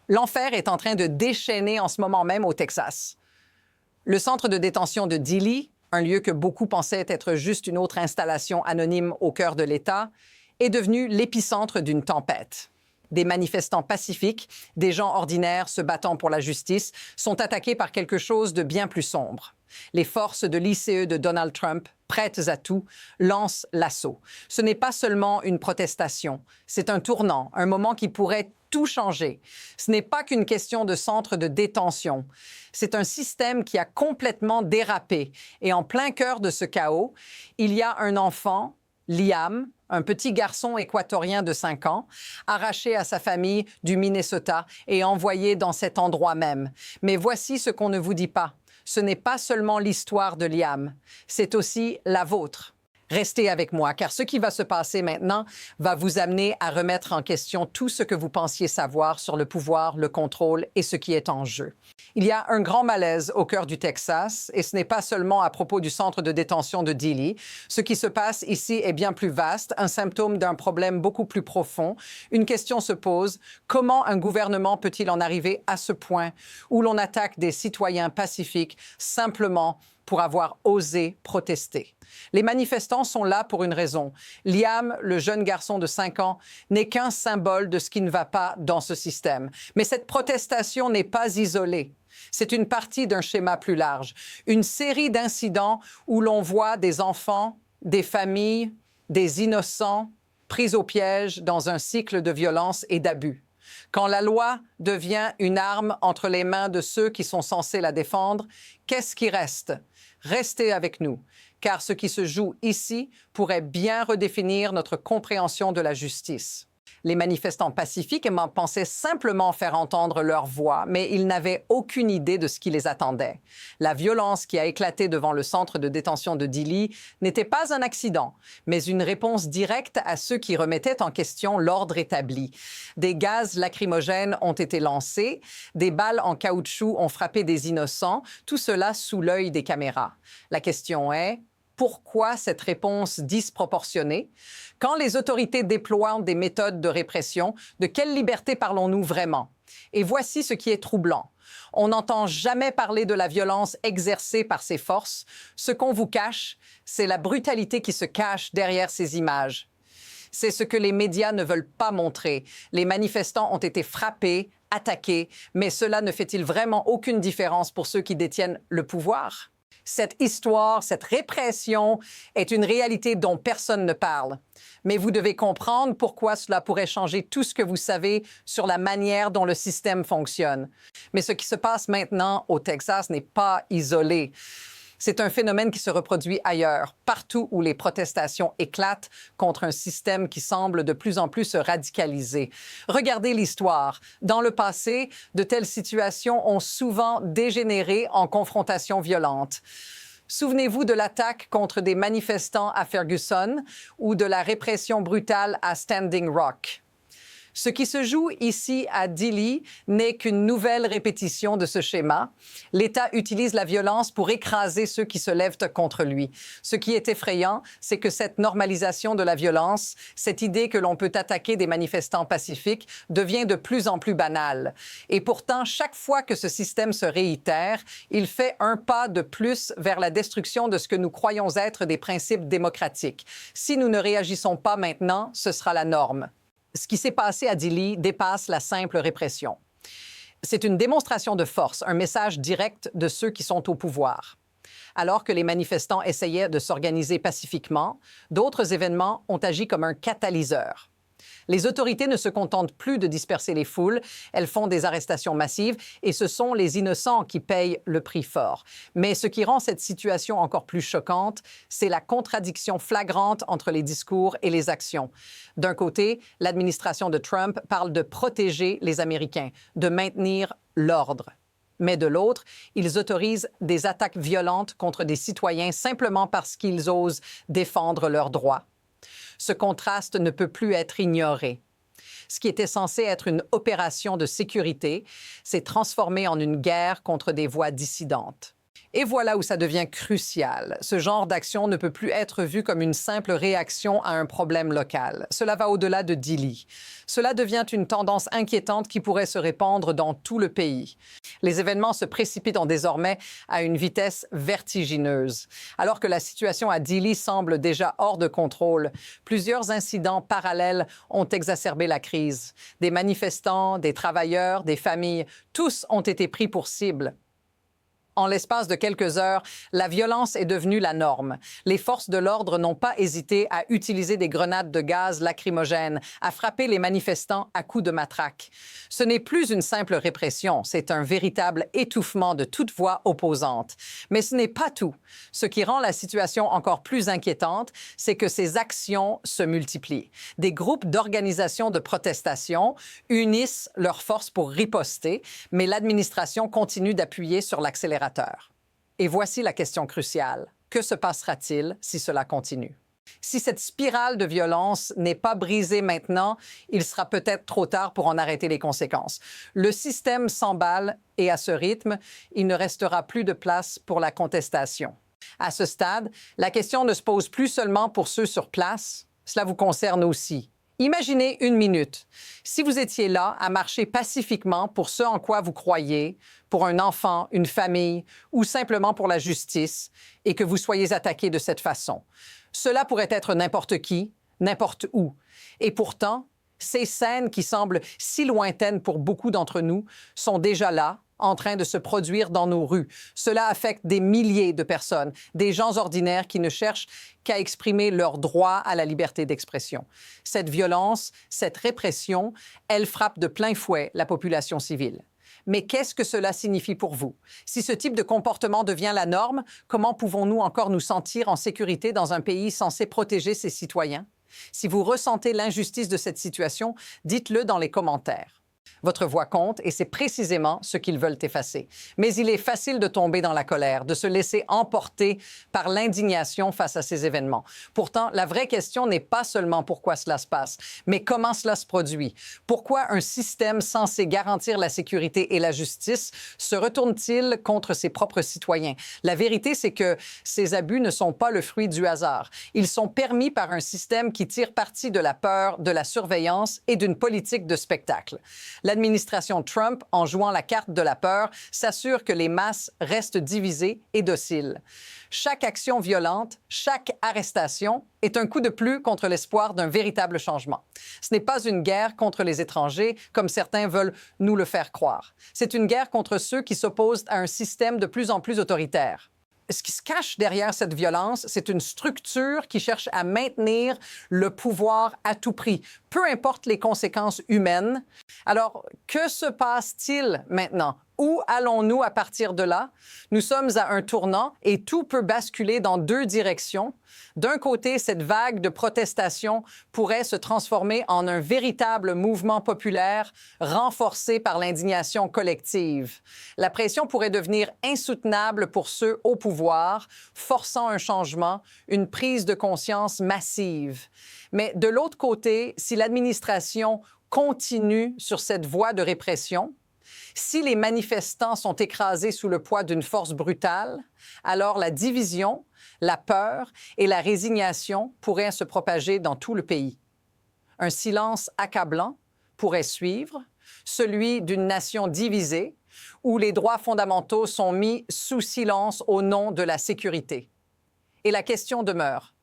L'enfer est en train de déchaîner en ce moment même au Texas. Le centre de détention de Dilley, un lieu que beaucoup pensaient être juste une autre installation anonyme au cœur de l'État, est devenu l'épicentre d'une tempête. Des manifestants pacifiques, des gens ordinaires se battant pour la justice, sont attaqués par quelque chose de bien plus sombre. Les forces de l'ICE de Donald Trump, prêtes à tout, lancent l'assaut. Ce n'est pas seulement une protestation, c'est un tournant, un moment qui pourrait tout changer. Ce n'est pas qu'une question de centre de détention. C'est un système qui a complètement dérapé. Et en plein cœur de ce chaos, il y a un enfant, Liam, un petit garçon équatorien de 5 ans, arraché à sa famille du Minnesota et envoyé dans cet endroit même. Mais voici ce qu'on ne vous dit pas. Ce n'est pas seulement l'histoire de Liam, c'est aussi la vôtre. Restez avec moi, car ce qui va se passer maintenant va vous amener à remettre en question tout ce que vous pensiez savoir sur le pouvoir, le contrôle et ce qui est en jeu. Il y a un grand malaise au cœur du Texas, et ce n'est pas seulement à propos du centre de détention de Dilley. Ce qui se passe ici est bien plus vaste, un symptôme d'un problème beaucoup plus profond. Une question se pose, comment un gouvernement peut-il en arriver à ce point où l'on attaque des citoyens pacifiques simplement pour avoir osé protester? Les manifestants sont là pour une raison. Liam, le jeune garçon de 5 ans, n'est qu'un symbole de ce qui ne va pas dans ce système. Mais cette protestation n'est pas isolée. C'est une partie d'un schéma plus large, une série d'incidents où l'on voit des enfants, des familles, des innocents pris au piège dans un cycle de violence et d'abus. Quand la loi devient une arme entre les mains de ceux qui sont censés la défendre, qu'est-ce qui reste? Restez avec nous, car ce qui se joue ici pourrait bien redéfinir notre compréhension de la justice. Les manifestants pacifiques pensaient simplement faire entendre leur voix, mais ils n'avaient aucune idée de ce qui les attendait. La violence qui a éclaté devant le centre de détention de Dilley n'était pas un accident, mais une réponse directe à ceux qui remettaient en question l'ordre établi. Des gaz lacrymogènes ont été lancés, des balles en caoutchouc ont frappé des innocents, tout cela sous l'œil des caméras. La question est: pourquoi cette réponse disproportionnée? Quand les autorités déploient des méthodes de répression, de quelle liberté parlons-nous vraiment? Et voici ce qui est troublant. On n'entend jamais parler de la violence exercée par ces forces. Ce qu'on vous cache, c'est la brutalité qui se cache derrière ces images. C'est ce que les médias ne veulent pas montrer. Les manifestants ont été frappés, attaqués, mais cela ne fait-il vraiment aucune différence pour ceux qui détiennent le pouvoir? Cette histoire, cette répression est une réalité dont personne ne parle. Mais vous devez comprendre pourquoi cela pourrait changer tout ce que vous savez sur la manière dont le système fonctionne. Mais ce qui se passe maintenant au Texas n'est pas isolé. C'est un phénomène qui se reproduit ailleurs, partout où les protestations éclatent contre un système qui semble de plus en plus se radicaliser. Regardez l'histoire. Dans le passé, de telles situations ont souvent dégénéré en confrontations violentes. Souvenez-vous de l'attaque contre des manifestants à Ferguson ou de la répression brutale à Standing Rock. Ce qui se joue ici à Dilley n'est qu'une nouvelle répétition de ce schéma. L'État utilise la violence pour écraser ceux qui se lèvent contre lui. Ce qui est effrayant, c'est que cette normalisation de la violence, cette idée que l'on peut attaquer des manifestants pacifiques, devient de plus en plus banale. Et pourtant, chaque fois que ce système se réitère, il fait un pas de plus vers la destruction de ce que nous croyons être des principes démocratiques. Si nous ne réagissons pas maintenant, ce sera la norme. Ce qui s'est passé à Dilley dépasse la simple répression. C'est une démonstration de force, un message direct de ceux qui sont au pouvoir. Alors que les manifestants essayaient de s'organiser pacifiquement, d'autres événements ont agi comme un catalyseur. Les autorités ne se contentent plus de disperser les foules, elles font des arrestations massives et ce sont les innocents qui payent le prix fort. Mais ce qui rend cette situation encore plus choquante, c'est la contradiction flagrante entre les discours et les actions. D'un côté, l'administration de Trump parle de protéger les Américains, de maintenir l'ordre. Mais de l'autre, ils autorisent des attaques violentes contre des citoyens simplement parce qu'ils osent défendre leurs droits. Ce contraste ne peut plus être ignoré. Ce qui était censé être une opération de sécurité s'est transformé en une guerre contre des voix dissidentes. Et voilà où ça devient crucial. Ce genre d'action ne peut plus être vu comme une simple réaction à un problème local. Cela va au-delà de Dili. Cela devient une tendance inquiétante qui pourrait se répandre dans tout le pays. Les événements se précipitent désormais à une vitesse vertigineuse. Alors que la situation à Dili semble déjà hors de contrôle, plusieurs incidents parallèles ont exacerbé la crise. Des manifestants, des travailleurs, des familles, tous ont été pris pour cible. En l'espace de quelques heures, la violence est devenue la norme. Les forces de l'ordre n'ont pas hésité à utiliser des grenades de gaz lacrymogènes, à frapper les manifestants à coups de matraque. Ce n'est plus une simple répression, c'est un véritable étouffement de toute voix opposante. Mais ce n'est pas tout. Ce qui rend la situation encore plus inquiétante, c'est que ces actions se multiplient. Des groupes d'organisations de protestation unissent leurs forces pour riposter, mais l'administration continue d'appuyer sur l'accélérateur. Et voici la question cruciale. Que se passera-t-il si cela continue? Si cette spirale de violence n'est pas brisée maintenant, il sera peut-être trop tard pour en arrêter les conséquences. Le système s'emballe et à ce rythme, il ne restera plus de place pour la contestation. À ce stade, la question ne se pose plus seulement pour ceux sur place, cela vous concerne aussi. Imaginez une minute. Si vous étiez là à marcher pacifiquement pour ce en quoi vous croyez, pour un enfant, une famille ou simplement pour la justice, et que vous soyez attaqué de cette façon. Cela pourrait être n'importe qui, n'importe où. Et pourtant, ces scènes qui semblent si lointaines pour beaucoup d'entre nous sont déjà là, en train de se produire dans nos rues. Cela affecte des milliers de personnes, des gens ordinaires qui ne cherchent qu'à exprimer leur droit à la liberté d'expression. Cette violence, cette répression, elle frappe de plein fouet la population civile. Mais qu'est-ce que cela signifie pour vous? Si ce type de comportement devient la norme, comment pouvons-nous encore nous sentir en sécurité dans un pays censé protéger ses citoyens? Si vous ressentez l'injustice de cette situation, dites-le dans les commentaires. Votre voix compte et c'est précisément ce qu'ils veulent effacer. Mais il est facile de tomber dans la colère, de se laisser emporter par l'indignation face à ces événements. Pourtant, la vraie question n'est pas seulement pourquoi cela se passe, mais comment cela se produit. Pourquoi un système censé garantir la sécurité et la justice se retourne-t-il contre ses propres citoyens? La vérité, c'est que ces abus ne sont pas le fruit du hasard. Ils sont permis par un système qui tire parti de la peur, de la surveillance et d'une politique de spectacle. L'administration Trump, en jouant la carte de la peur, s'assure que les masses restent divisées et dociles. Chaque action violente, chaque arrestation est un coup de plus contre l'espoir d'un véritable changement. Ce n'est pas une guerre contre les étrangers, comme certains veulent nous le faire croire. C'est une guerre contre ceux qui s'opposent à un système de plus en plus autoritaire. Ce qui se cache derrière cette violence, c'est une structure qui cherche à maintenir le pouvoir à tout prix, peu importe les conséquences humaines. Alors, que se passe-t-il maintenant? Où allons-nous à partir de là? Nous sommes à un tournant et tout peut basculer dans deux directions. D'un côté, cette vague de protestation pourrait se transformer en un véritable mouvement populaire renforcé par l'indignation collective. La pression pourrait devenir insoutenable pour ceux au pouvoir, forçant un changement, une prise de conscience massive. Mais de l'autre côté, si l'administration continue sur cette voie de répression, si les manifestants sont écrasés sous le poids d'une force brutale, alors la division, la peur et la résignation pourraient se propager dans tout le pays. Un silence accablant pourrait suivre, celui d'une nation divisée, où les droits fondamentaux sont mis sous silence au nom de la sécurité. Et la question demeure,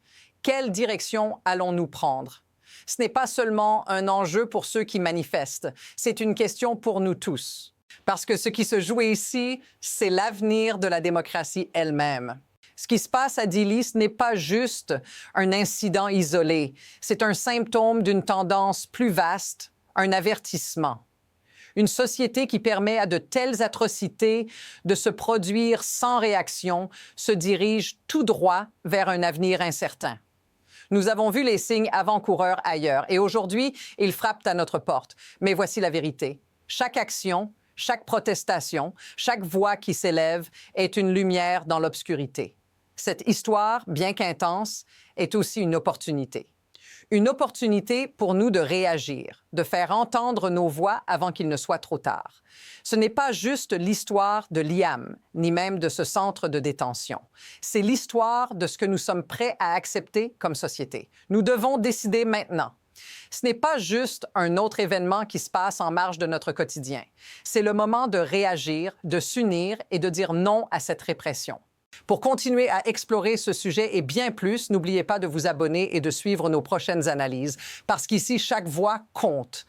quelle direction allons-nous prendre? Ce n'est pas seulement un enjeu pour ceux qui manifestent, c'est une question pour nous tous. Parce que ce qui se joue ici, c'est l'avenir de la démocratie elle-même. Ce qui se passe à Dili, ce n'est pas juste un incident isolé, c'est un symptôme d'une tendance plus vaste, un avertissement. Une société qui permet à de telles atrocités de se produire sans réaction se dirige tout droit vers un avenir incertain. Nous avons vu les signes avant-coureurs ailleurs et aujourd'hui, ils frappent à notre porte. Mais voici la vérité. Chaque action, chaque protestation, chaque voix qui s'élève est une lumière dans l'obscurité. Cette histoire, bien qu'intense, est aussi une opportunité. Une opportunité pour nous de réagir, de faire entendre nos voix avant qu'il ne soit trop tard. Ce n'est pas juste l'histoire de Liam, ni même de ce centre de détention. C'est l'histoire de ce que nous sommes prêts à accepter comme société. Nous devons décider maintenant. Ce n'est pas juste un autre événement qui se passe en marge de notre quotidien. C'est le moment de réagir, de s'unir et de dire non à cette répression. Pour continuer à explorer ce sujet et bien plus, n'oubliez pas de vous abonner et de suivre nos prochaines analyses, parce qu'ici, chaque voix compte.